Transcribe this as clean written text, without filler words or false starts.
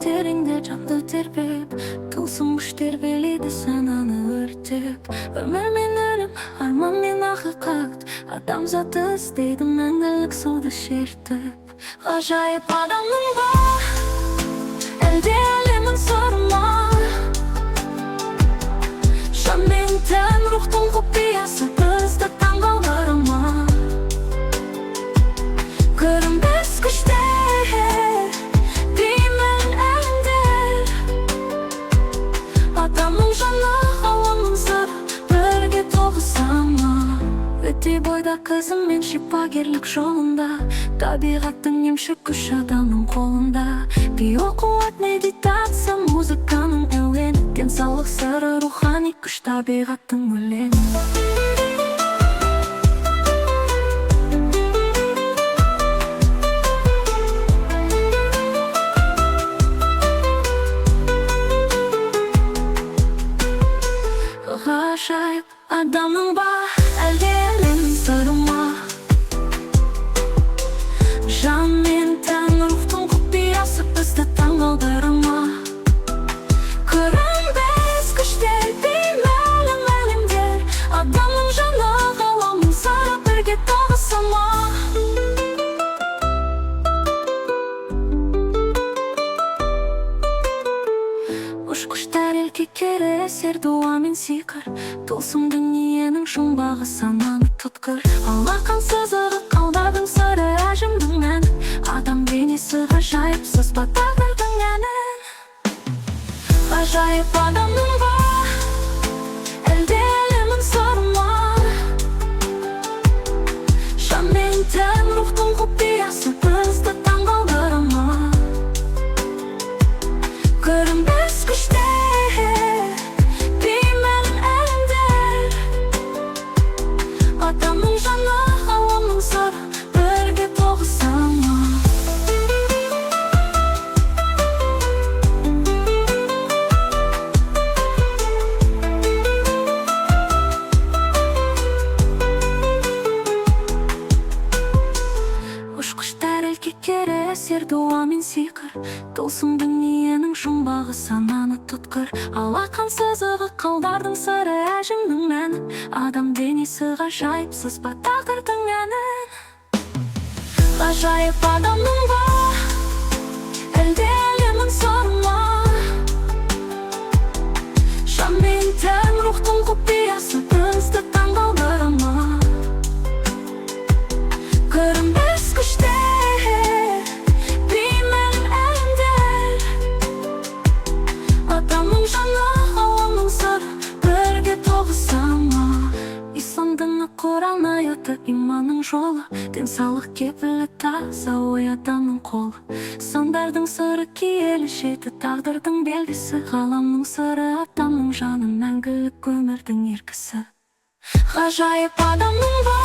тереңде жанды тербеп, тылсым күш тербелейді сананы өртеп. Өмір мен өлім, арман мен ақиқат, адамзат іздейді мәңгілік суды шертіп. Ғажайып адамның ба, әлде әлемін сыры ма? Жан мен тән рухтың құпиясы бізді таңғалдыры ма? Көрінбес күштер, деймін әлемдер, адамның жаны ғаламның сыры бірге тоғыса ма? Өте бойда қызым мен шипагерлік жолында, табиғаттың емші күш адамның қолында. Биоқуат, медитация, музыканың әуені, денсаулық сыры, рухани күш табиғаттың өлеңі. Ғажайып адамның ба, әлде әлемнің сыры ма? Жан мен тән рухтың құпиясы бізді таңғалдыры ма? Көрінбес күштер, беймәлім әлемдер, адамның жаны ғаламның сыры бірге тоғыса ма? Ұш-құштар елге кере әсер, дуа мен сиқыр, тылсым дүниенің жұмбағы сананы тұтқыр. Алақан сызығы қалдардың сыры, әжімдің мәні, адам бейнесі ғажайып, сызба тағдырдың әні. Ғажайып адамның ба, әлде әлемін сыры ма? Жан мен тән рухтың құпиясы бізді таңғалдыры ма? Көрінбес күштер, беймәлім әлемдер, адамның жаны ғаламның сыры бірге тоғыса ма? Ұш-құштар елге кере әсер, дуа мен сиқыр, тылсым дүниенің жұмбағы сананы тұтқыр. Алақан сызығы қалдардың сыры, әжімнің мәні, адам денесі ғажайып, сызба тағдырдың әні. Ғажайып адамның ба, әлде әлемін сыры ма? Жан мен тән рухтың құпиясы бізді таңғалдыры ма? Көрінбес күштер, беймәлім әлемдер, адамның жаны ғаламның сыры бірге тоғыса ма? Ислам діні, Құран аяты, иманның жолы, денсаулық кепілі таза ой адамның қолы. Сандардың сыры киелі жеті, тағдырдың белгісі, ғаламның сыры, адамның жаны мәңгілік өмірдің еркісі. Ғажайып адамның ба,